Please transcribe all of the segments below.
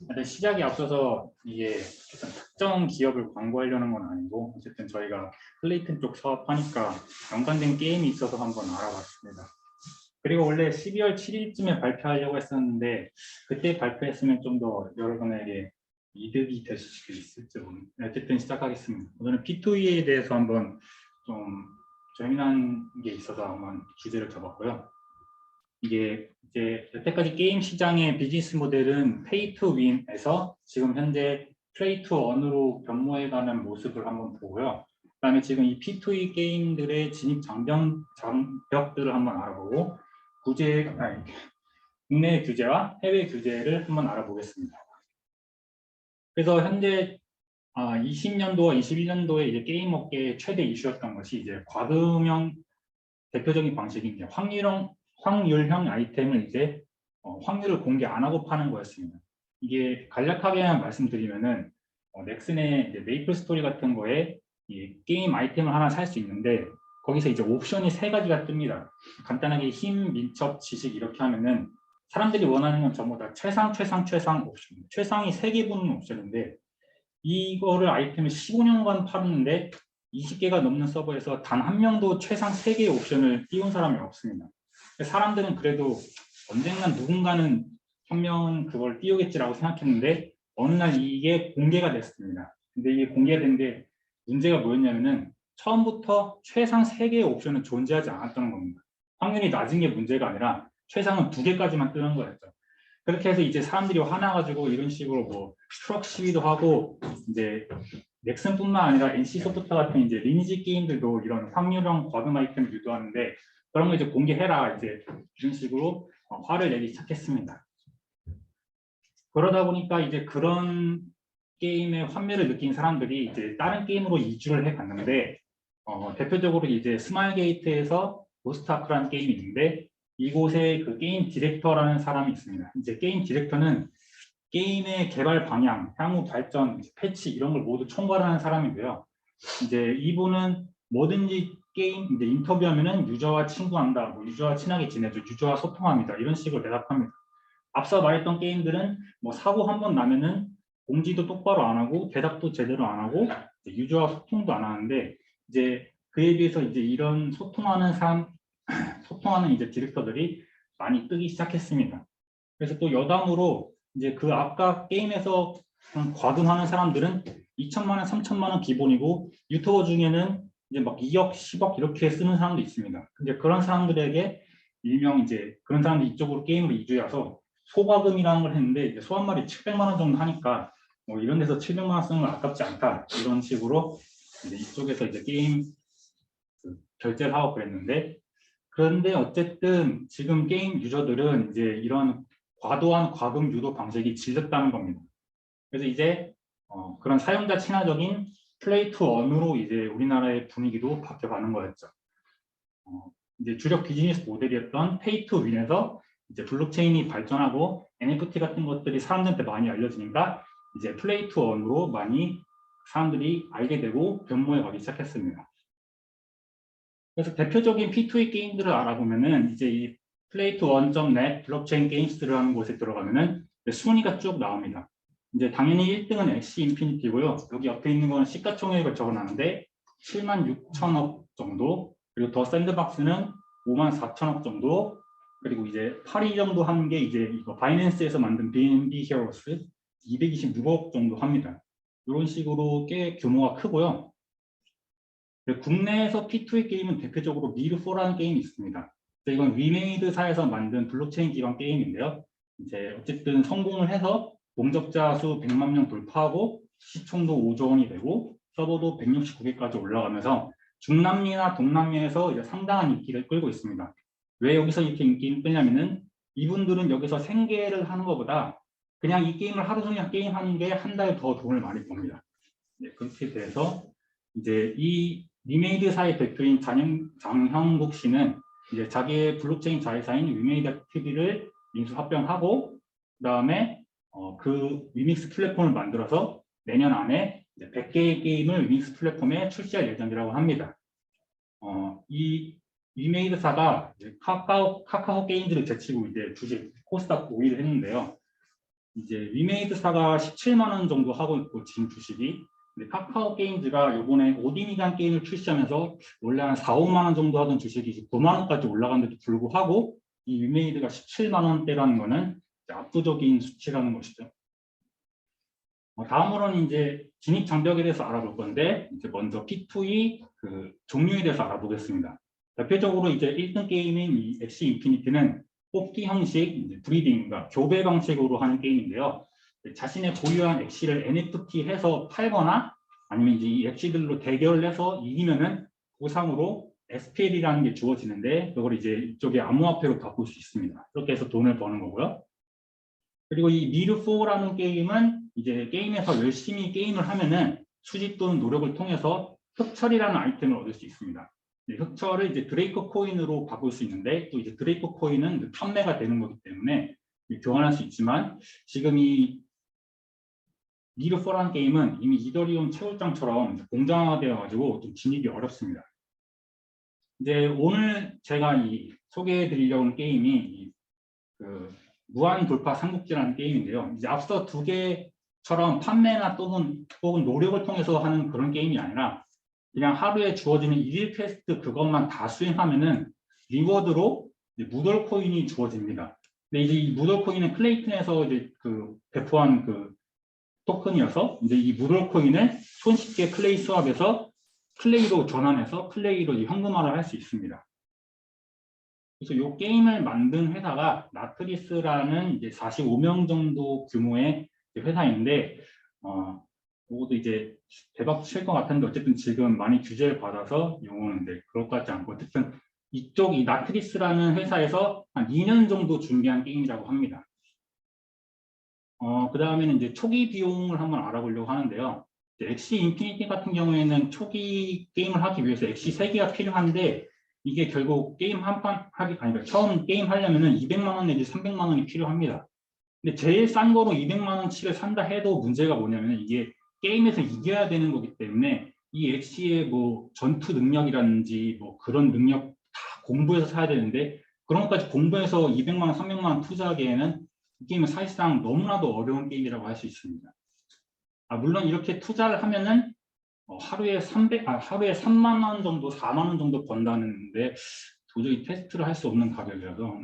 근데 시작에 앞서서 이게 특정 기업을 광고하려는 건 아니고 어쨌든 저희가 플레이튼 쪽 사업하니까 연관된 게임이 있어서 한번 알아봤습니다. 그리고 원래 12월 7일쯤에 발표하려고 했었는데 그때 발표했으면 좀 더 여러분에게 이득이 될 수도 있을지 모르겠는데 어쨌든 시작하겠습니다. 오늘은 P2E에 대해서 한번 좀 재미난 게 있어서 한번 주제를 잡았고요. 이게 이제 여태까지 게임 시장의 비즈니스 모델은 페이 투 윈에서 지금 현재 플레이 투 언으로 변모해가는 모습을 한번 보고요. 그다음에 지금 이 P2E 게임들의 진입 장벽들을 한번 알아보고 국내 규제와 해외 규제를 한번 알아보겠습니다. 그래서 현재 20년도와 21년도에 이제 게임 업계의 최대 이슈였던 것이 이제 과금형 대표적인 방식이 이제 확률형 아이템을 이제 확률을 공개 안 하고 파는 거였습니다. 이게 간략하게만 말씀드리면은 넥슨의 이제 메이플 스토리 같은 거에 이 게임 아이템을 하나 살 수 있는데 거기서 이제 옵션이 3가지가 뜹니다. 간단하게 힘, 민첩, 지식 이렇게 하면은 사람들이 원하는 건 전부 다 최상 옵션. 최상이 3개 붙는 옵션인데 이거를 아이템을 15년간 파는데 20개가 넘는 서버에서 단 한 명도 최상 3개의 옵션을 띄운 사람이 없습니다. 사람들은 그래도 언젠간 누군가는 한 명은 그걸 띄우겠지라고 생각했는데 어느 날 이게 공개가 됐습니다. 근데 이게 공개된 게 문제가 뭐였냐면은 처음부터 최상 3개의 옵션은 존재하지 않았던 겁니다. 확률이 낮은 게 문제가 아니라 최상은 2개까지만 뜨는 거였죠. 그렇게 해서 이제 사람들이 화나가지고 이런 식으로 뭐 트럭 시위도 하고 이제 넥슨뿐만 아니라 NC 소프트 같은 이제 리니지 게임들도 이런 확률형 과금 아이템을 유도하는데 그런 거 이제 공개해라 이제 이런 식으로 화를 내기 시작했습니다. 그러다 보니까 이제 그런 게임의 환멸을 느낀 사람들이 이제 다른 게임으로 이주를 해 갔는데 대표적으로 이제 스마일게이트에서 고스트아크라는 게임이 있는데 이곳에 그 게임 디렉터라는 사람이 있습니다. 이제 게임 디렉터는 게임의 개발 방향, 향후 발전, 패치 이런 걸 모두 총괄하는 사람인데요. 이제 이분은 뭐든지 게임 이제 인터뷰하면은 유저와 친구한다, 뭐 유저와 친하게 지내죠, 유저와 소통합니다 이런 식으로 대답합니다. 앞서 말했던 게임들은 뭐 사고 한 번 나면은 공지도 똑바로 안 하고 대답도 제대로 안 하고 유저와 소통도 안 하는데 이제 그에 비해서 이제 이런 소통하는 이제 디렉터들이 많이 뜨기 시작했습니다. 그래서 또 여담으로 이제 그 아까 게임에서 과금하는 사람들은 2천만 원, 3천만 원 기본이고 유튜버 중에는 이제 막 2억, 10억 이렇게 쓰는 사람도 있습니다. 근데 그런 사람들에게 일명 이제 그런 사람들이 이쪽으로 게임으로 이주해서 소과금이라는 걸 했는데 이제 소 한 마리 700만 원 정도 하니까 뭐 이런 데서 700만 원 쓰는 건 아깝지 않다 이런 식으로 이제 이쪽에서 이제 게임 결제를 하고 그랬는데 그런데 어쨌든 지금 게임 유저들은 이제 이런 과도한 과금 유도 방식이 질렸다는 겁니다. 그래서 이제 그런 사용자 친화적인 플레이 투 언으로 이제 우리나라의 분위기도 바뀌어가는 거였죠. 이제 주력 비즈니스 모델이었던 페이 투 윈에서 이제 블록체인이 발전하고 NFT 같은 것들이 사람들한테 많이 알려지니까 이제 플레이 투 언으로 많이 사람들이 알게 되고 변모해 가기 시작했습니다. 그래서 대표적인 P2E 게임들을 알아보면은 이제 이 play2one.net 블록체인 게임스라는 곳에 들어가면은 순위가 쭉 나옵니다. 이제 당연히 1등은 엑시 인피니티고요. 여기 옆에 있는 건 시가총액을 적어놨는데 7만 6천억 정도, 그리고 더 샌드박스는 5만 4천억 정도, 그리고 이제 8위 정도 한 게 이제 이거 바이낸스에서 만든 BNB 히어로스 226억 정도 합니다. 이런 식으로 꽤 규모가 크고요. 국내에서 P2E 게임은 대표적으로 미르4라는 게임이 있습니다. 이건 위메이드사에서 만든 블록체인 기반 게임인데요. 이제 어쨌든 성공을 해서 동접자 수 100만 명 돌파하고 시총도 5조 원이 되고 서버도 169개까지 올라가면서 중남미나 동남미에서 이제 상당한 인기를 끌고 있습니다. 왜 여기서 이렇게 인기를 끌냐면은 이분들은 여기서 생계를 하는 것보다 그냥 이 게임을 하루 종일 게임하는 게 한 달 더 돈을 많이 법니다. 네, 그렇게 돼서 이제 이 위메이드사의 대표인 장형국 씨는 이제 자기의 블록체인 자회사인 위메이드 TV를 인수 합병하고 그다음에 그 위믹스 플랫폼을 만들어서 내년 안에 이제 100개의 게임을 위믹스 플랫폼에 출시할 예정이라고 합니다. 이 위메이드사가 카카오 게임즈를 제치고 이제 주식 코스닥 5위를 했는데요. 이제 위메이드사가 17만 원 정도 하고 있고 지금 주식이. 근데 카카오 게임즈가 이번에 오딘이라는 게임을 출시하면서 원래 한 4, 5만 원 정도 하던 주식이 이제 9만 원까지 올라간데도 불구하고 이 위메이드가 17만 원대라는 거는 압도적인 수치라는 것이죠. 다음으로는 이제 진입 장벽에 대해서 알아볼 건데 이제 먼저 P2E 그 종류에 대해서 알아보겠습니다. 대표적으로 이제 1등 게임인 이 엑시 인피니티는 뽑기 형식, 이제 브리딩과 교배 방식으로 하는 게임인데요. 자신의 보유한 엑시를 NFT해서 팔거나 아니면 이제 이 엑시들로 대결을 해서 이기면은 보상으로 SPL이라는 게 주어지는데 그걸 이제 이쪽에 암호화폐로 바꿀 수 있습니다. 그렇게 해서 돈을 버는 거고요. 그리고 이 미르4라는 게임은 이제 게임에서 열심히 게임을 하면은 수집 또는 노력을 통해서 흑철이라는 아이템을 얻을 수 있습니다. 흑철을 이제 드레이커 코인으로 바꿀 수 있는데 또 이제 드레이커 코인은 판매가 되는 거기 때문에 교환할 수 있지만 지금 이 미르4라는 게임은 이미 이더리움 채굴장처럼 공정화되어 가지고 좀 진입이 어렵습니다. 이제 오늘 제가 소개해 드리려고 하는 게임이 무한 돌파 삼국지라는 게임인데요. 이제 앞서 두 개처럼 판매나 혹은 노력을 통해서 하는 그런 게임이 아니라 그냥 하루에 주어지는 일일 퀘스트 그것만 다 수행하면은 리워드로 무덜 코인이 주어집니다. 근데 이제 이 무덜 코인은 클레이튼에서 이제 배포한 토큰이어서 이제 이 무덜 코인을 손쉽게 클레이 수합해서 클레이로 전환해서 클레이로 현금화를 할 수 있습니다. 그래서 이 게임을 만든 회사가 나트리스라는 이제 45명 정도 규모의 회사인데, 이것도 이제 대박 칠 것 같은데 어쨌든 지금 많이 규제를 받아서 이거는 그럴 것 같지 않고 어쨌든 이 나트리스라는 회사에서 한 2년 정도 준비한 게임이라고 합니다. 그 다음에는 이제 초기 비용을 한번 알아보려고 하는데요. 엑시 인피니티 같은 경우에는 초기 게임을 하기 위해서 엑시 3개가 필요한데 이게 결국 게임 한 판 하기 아니라 처음 게임 하려면은 200만 원 내지 300만 원이 필요합니다. 근데 제일 싼 거로 200만 원치를 산다 해도 문제가 뭐냐면 이게 게임에서 이겨야 되는 거기 때문에 이 엑시의 전투 능력이라든지 그런 능력 다 공부해서 사야 되는데 그런 것까지 공부해서 200만 원, 300만 원 투자하기에는 이 게임은 사실상 너무나도 어려운 게임이라고 할 수 있습니다. 물론 이렇게 투자를 하면은 하루에 3만 원 정도, 4만 원 정도 번다는데 도저히 테스트를 할 수 없는 가격이라서.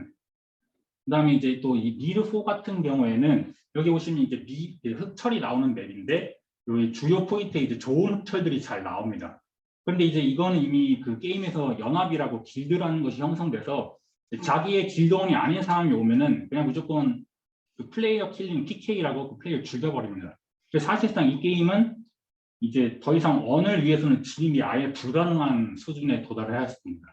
그다음에 이제 또 이 미르4 같은 경우에는 여기 보시면 이제 흑철이 나오는 맵인데 여기 주요 포인트에 이제 좋은 흑철들이 잘 나옵니다. 그런데 이제 이거는 이미 게임에서 연합이라고 길드라는 것이 형성돼서 자기의 길드원이 아닌 사람이 오면은 그냥 무조건 플레이어 킬링 PK라고 플레이어 죽여버립니다. 그래서 사실상 이 게임은 이제 더 이상 언을 위해서는 진입이 아예 불가능한 수준에 도달해야 했습니다.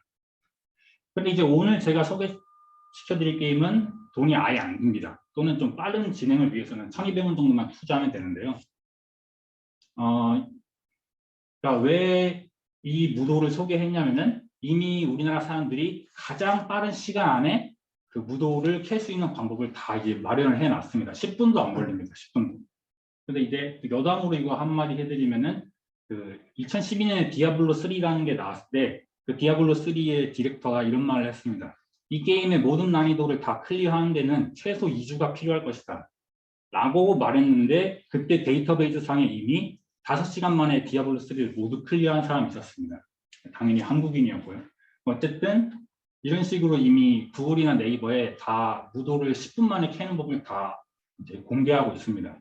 근데 이제 오늘 제가 소개시켜드릴 게임은 돈이 아예 안 듭니다. 또는 좀 빠른 진행을 위해서는 1,200원 정도만 투자하면 되는데요. 그러니까 왜 이 무도를 소개했냐면은 이미 우리나라 사람들이 가장 빠른 시간 안에 그 무도를 캘 수 있는 방법을 다 이제 마련을 해놨습니다. 10분도 안 걸립니다. 10분도. 근데 이제 여담으로 이거 한마디 해드리면은 2012년에 디아블로 3라는 게 나왔을 때 그 디아블로 3의 디렉터가 이런 말을 했습니다. 이 게임의 모든 난이도를 다 클리어하는 데는 최소 2주가 필요할 것이다. 라고 말했는데 그때 데이터베이스 상에 이미 5시간 만에 디아블로 3를 모두 클리어한 사람이 있었습니다. 당연히 한국인이었고요. 어쨌든 이런 식으로 이미 구글이나 네이버에 다 무도를 10분 만에 캐는 법을 다 이제 공개하고 있습니다.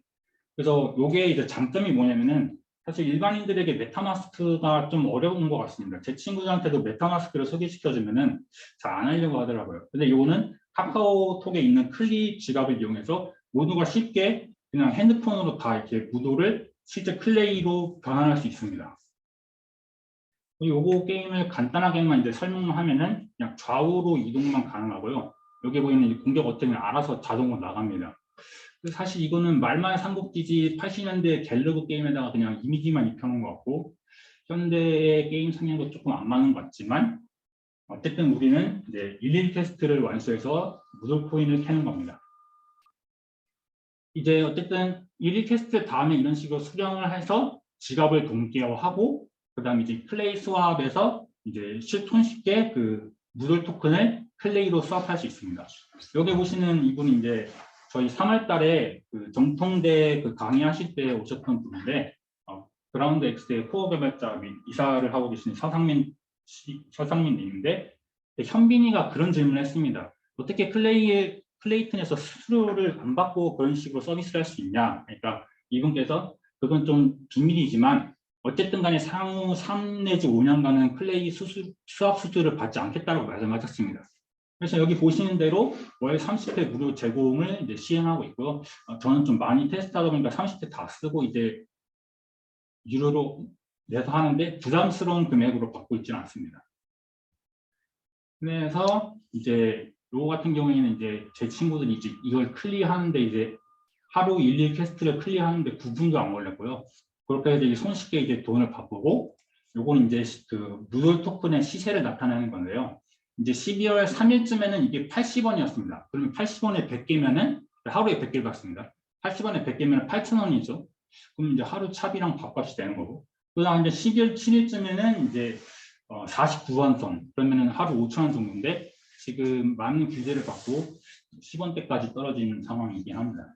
그래서 이게 이제 장점이 뭐냐면은 사실 일반인들에게 메타마스크가 좀 어려운 것 같습니다. 제 친구들한테도 메타마스크를 소개시켜주면은 잘 안 하려고 하더라고요. 근데 이거는 카카오톡에 있는 클립 지갑을 이용해서 모두가 쉽게 그냥 핸드폰으로 다 이렇게 무도를 실제 클레이로 변환할 수 있습니다. 요거 게임을 간단하게만 이제 설명을 하면은 그냥 좌우로 이동만 가능하고요. 여기 보이는 공격 어택은 알아서 자동으로 나갑니다. 사실 이거는 말만 삼국지지 80년대 갤러그 게임에다가 그냥 이미지만 입혀놓은 것 같고 현대의 게임 성향도 조금 안 맞는 것 같지만 어쨌든 우리는 이제 일일 퀘스트를 완수해서 무돌 코인을 캐는 겁니다. 이제 어쨌든 일일 퀘스트 다음에 이런 식으로 수령을 해서 지갑을 동기화하고 그다음에 이제 클레이 수합에서 이제 손쉽게 무돌 토큰을 클레이로 수합할 수 있습니다. 여기 보시는 이분이 이제 저희 3월 달에 그 정통대 그 강의하실 때 오셨던 분인데 그라운드 X의 코어 개발자 및 이사를 하고 계신 서상민님인데 현빈이가 그런 질문을 했습니다. 어떻게 클레이튼에서 수수료를 안 받고 그런 식으로 서비스를 할 수 있냐? 그러니까 이분께서 그건 좀 비밀이지만 어쨌든 간에 향후 3 내지 5년간은 클레이 수업 수수료를 받지 않겠다고 말씀하셨습니다. 그래서 여기 보시는 대로 월 30회 무료 제공을 이제 시행하고 있고요. 저는 좀 많이 테스트하다 보니까 30회 다 쓰고 이제 유료로 내서 하는데 부담스러운 금액으로 받고 있지는 않습니다. 그래서 이제 요거 같은 경우에는 이제 제 친구들이 이제 이걸 클리어하는데 이제 하루 1, 2퀘스트를 클리어하는데 9분도 안 걸렸고요. 그렇게 해서 손쉽게 이제 돈을 바꾸고 요건 이제 그 무료 토큰의 시세를 나타내는 건데요. 이제 12월 3일쯤에는 이게 80원이었습니다. 그러면 80원에 100개면은 하루에 100개를 받습니다. 80원에 100개면 8,000원이죠. 그럼 이제 하루 차비랑 밥값이 되는 거고. 그다음 이제 12월 7일쯤에는 이제 49원 선 그러면은 하루 5,000원 정도인데 지금 많은 규제를 받고 10원대까지 떨어지는 상황이긴 합니다.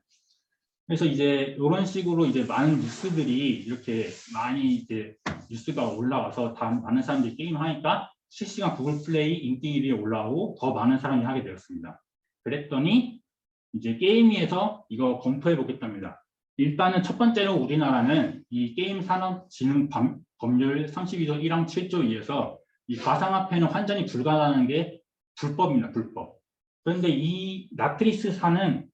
그래서 이제 이런 식으로 이제 많은 뉴스들이 이렇게 많이 이제 뉴스가 올라와서 많은 사람들이 게임하니까 실시간 구글 플레이 인기 1위에 올라오고 더 많은 사람이 하게 되었습니다. 그랬더니 이제 게임위에서 이거 검토해 보겠답니다. 일단은 첫 번째로 우리나라는 이 게임산업진흥법률 32조 1항 7조 2에서 이 가상화폐는 환전이 불가능한 게 불법입니다. 불법. 그런데 이 나트리스사는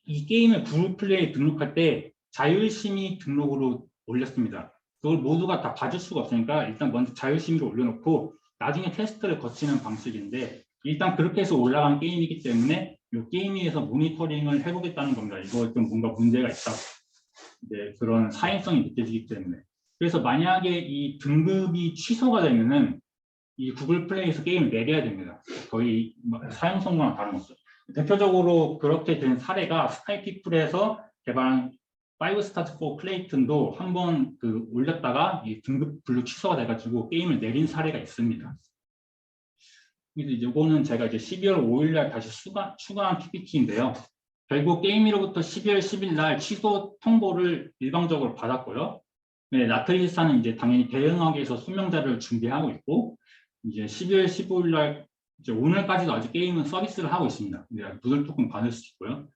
이 게임을 구글 플레이에 등록할 때 자율심의 등록으로 올렸습니다. 그걸 모두가 다 봐줄 수가 없으니까 일단 먼저 자율심의로 올려놓고 나중에 테스트를 거치는 방식인데 일단 그렇게 해서 올라간 게임이기 때문에 이 게임위에서 모니터링을 해보겠다는 겁니다. 이거 좀 뭔가 문제가 있다. 이제 그런 사행성이 느껴지기 때문에. 그래서 만약에 이 등급이 취소가 되면은 이 구글 플레이에서 게임을 내려야 됩니다. 거의 사용 성공랑 다름없어요. 대표적으로 그렇게 된 사례가 스카이피플에서 개발한 5스타즈4 클레이튼도 한번 그 올렸다가 이 등급 분류 취소가 돼가지고 게임을 내린 사례가 있습니다. 그래서 이거는 제가 이제 12월 5일 날 다시 추가한 PPT인데요. 결국 게임위로부터 12월 10일 날 취소 통보를 일방적으로 받았고요. 네, 나트리스사는 이제 당연히 대응하기 위해서 소명자를 준비하고 있고 이제 12월 15일 날 이제 오늘까지도 아직 게임은 서비스를 하고 있습니다. 무들 토큰 받을 수 있고요.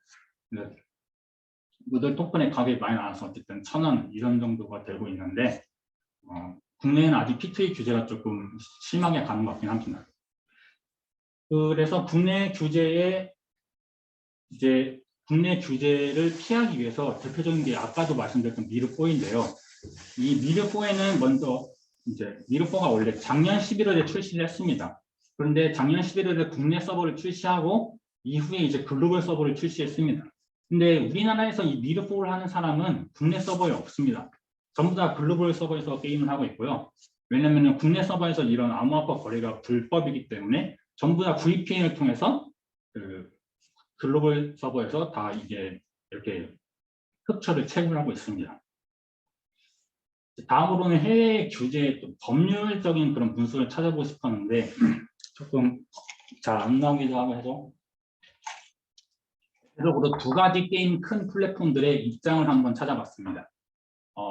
무들 토큰의 가격이 많이 나와서 어쨌든 1,000원 이런 정도가 되고 있는데 국내에는 아직 P2E 규제가 조금 심하게 가는 것 같긴 합니다. 그래서 국내 규제를 피하기 위해서 대표적인 게 아까도 말씀드렸던 미르4인데요. 이 미르4에는 먼저 이제 미르4가 원래 작년 11월에 출시를 했습니다. 그런데 작년 11월에 국내 서버를 출시하고 이후에 이제 글로벌 서버를 출시했습니다. 근데 우리나라에서 이 미르4를 하는 사람은 국내 서버에 없습니다. 전부 다 글로벌 서버에서 게임을 하고 있고요. 왜냐하면 국내 서버에서 이런 암호화폐 거래가 불법이기 때문에 전부 다 VPN을 통해서 그 글로벌 서버에서 다 이게 이렇게 흡처를 채굴하고 있습니다. 다음으로는 해외 규제 법률적인 그런 문서를 찾아보고 싶었는데 조금 잘 안 나오기도 하고 해서 대표적으로 두 가지 게임 큰 플랫폼들의 입장을 한번 찾아봤습니다.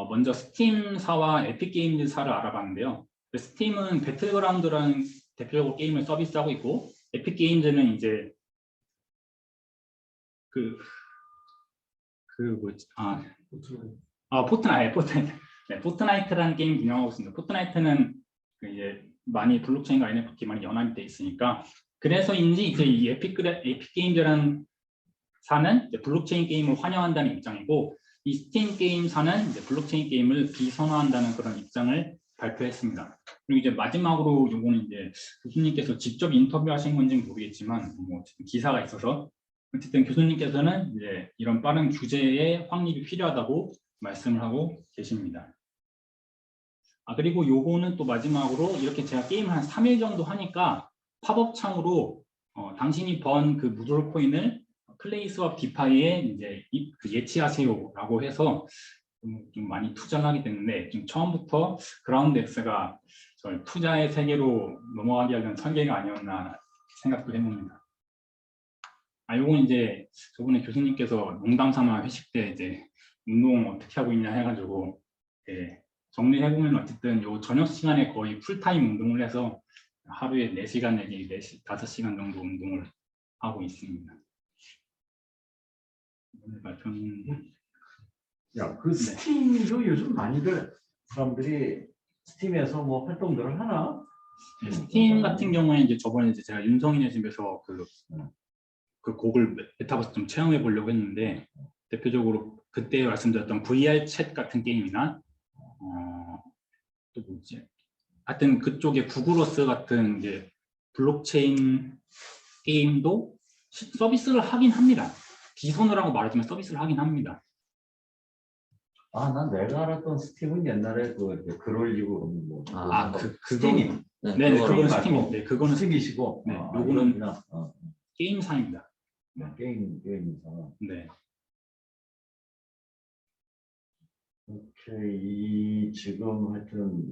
먼저 스팀사와 에픽게임즈사를 알아봤는데요. 스팀은 배틀그라운드라는 대표적으로 게임을 서비스하고 있고 에픽게임즈는 이제 포트나이트. 네, 포트나이트라는 게임 운영하고 있습니다. 포트나이트는 이제 많이 블록체인과 NFT 기반이 연합이 돼 있으니까 그래서인지 이제 이 에픽게임즈라는 사는 이제 블록체인 게임을 환영한다는 입장이고 이 스팀 게임사는 이제 블록체인 게임을 비선호한다는 그런 입장을 발표했습니다. 그리고 이제 마지막으로 요거는 이제 교수님께서 직접 인터뷰하신 건지는 모르겠지만 뭐 기사가 있어서 어쨌든 교수님께서는 이제 이런 빠른 규제의 확립이 필요하다고 말씀을 하고 계십니다. 그리고 요거는 또 마지막으로 이렇게 제가 게임을 한 3일 정도 하니까 팝업 창으로 당신이 번 그 무돌 코인을 플레이스와 디파이에 이제 예치하세요라고 해서 좀 많이 투자를 하게 됐는데 좀 처음부터 그라운드 X가 저희 투자의 세계로 넘어가기 위한 설계가 아니었나 생각도 해봅니다. 요건 이제 저번에 교수님께서 농담 삼아 회식 때 이제 운동 어떻게 하고 있냐 해가지고 정리해보면 어쨌든 요 저녁 시간에 거의 풀타임 운동을 해서 하루에 4시간 내지 5시간 정도 운동을 하고 있습니다. 오늘 발표는 야, 그 스팀도 요즘 많이들 사람들이 스팀에서 뭐 활동들을 하나? 스팀 같은 경우에 이제 저번에 이제 제가 윤성인의 집에서 그 곡을 메타버스 좀 체험해 보려고 했는데 대표적으로 그때 말씀드렸던 VR 챗 같은 게임이나 또 뭐지? 하여튼 그쪽에 구글어스 같은 이제 블록체인 게임도 서비스를 하긴 합니다. 비선호라고 말하지만 서비스를 하긴 합니다. 아, 난 내가 알았던 스팀은 옛날에 글 올리고 뭐. 스팀이. 네, 그건 스팀이. 네, 그거는 스팀이시고. 네, 요거는 게임사입니다. 네, 게임사. 네. 오케이, 지금 하여튼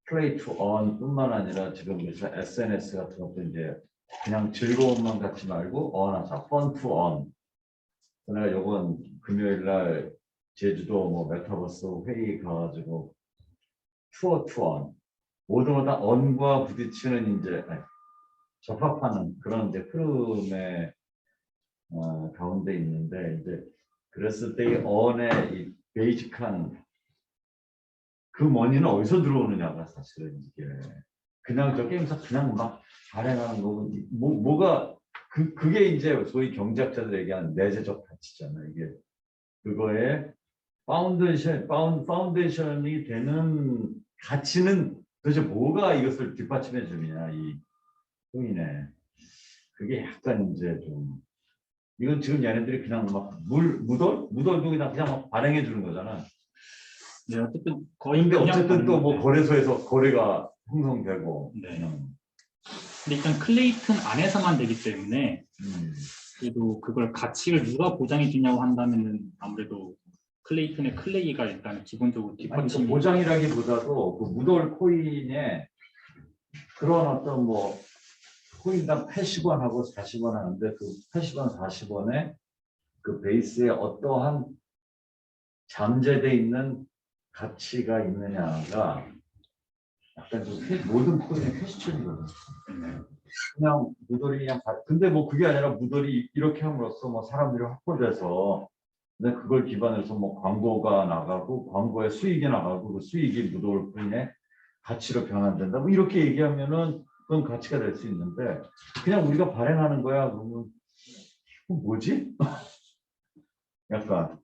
플레이 투 언뿐만 아니라 지금 SNS 같은 것도 이제 그냥 즐거움만 갖지 말고 언하자, 펀 투 언. 내가 요번 금요일 날 제주도 뭐 메타버스 회의 가가지고 투어 투어 모든 걸 다 언과 부딪히는 이제 접합하는 그런 이제 흐름의 가운데 있는데 이제 그랬을 때 이 언의 이 베이직한 그 머니는 어디서 들어오느냐가 사실은 이게 그냥 저 게임사 그냥 막 발행하는 거고 뭐가 그게 이제 소위 경제학자들 얘기하는 내재적 가치잖아. 이게 그거에 파운데이션이 되는 가치는 도대체 뭐가 이것을 뒷받침해 주느냐 이 코인에. 그게 약간 이제 좀 이건 지금 얘네들이 그냥 막 무덜도 그냥 막 발행해 주는 거잖아. 네, 어쨌든 거의 근데 어쨌든 또 뭐 거래소에서 거래가 형성되고. 네. 근데 일단 클레이튼 안에서만 되기 때문에 그래도 그걸 가치를 누가 보장해 주냐고 한다면은 아무래도 클레이튼의 클레이가 일단 기본적으로 뒷받침이 보장이라기보다도 그 무덜 코인에 그런 어떤 뭐 코인당 80원하고 40원 하는데 그 80원, 40원에 그 베이스에 어떠한 잠재되어 있는 가치가 있느냐가 약간 좀 모든 코인의 퀘스천이거든요. 그냥 무덜이 그냥 근데 뭐 그게 아니라 무덜이 이렇게 함으로써 뭐 사람들이 확보돼서 근데 그걸 기반해서 뭐 광고가 나가고 광고에 수익이 나가고 그 수익이 무덜 코인의 가치로 변환된다. 뭐 이렇게 얘기하면은 그건 가치가 될 수 있는데 그냥 우리가 발행하는 거야 그러면 뭐지? 약간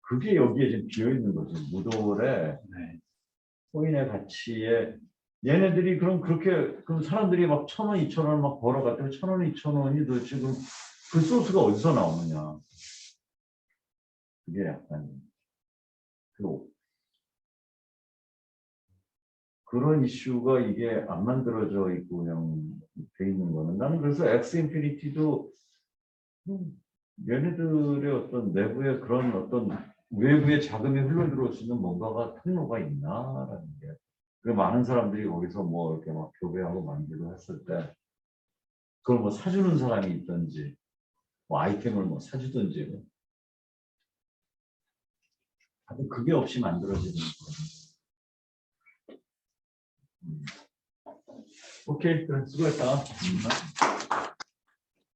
그게 여기에 지금 비어 있는 거지. 무덜의 코인의 가치에 얘네들이 그럼 사람들이 막 1,000원, 2,000원 막 벌어갔더니 1,000원, 2,000원이 지금 그 소스가 어디서 나오느냐. 그게 약간 그런 이슈가 이게 안 만들어져 있고 그냥 돼 있는 거는 나는 그래서 엑스 인피니티도 얘네들의 어떤 내부의 그런 어떤 외부의 자금이 흘러 들어올 수 있는 뭔가가 통로가 있나라는 게. 그 많은 사람들이 거기서 뭐 이렇게 막 교배하고 만들고 했을 때 그걸 뭐 사주는 사람이 있든지 뭐 아이템을 뭐 사주든지 다들 그게 없이 만들어지는 거예요. 오케이, 그래 수고했다.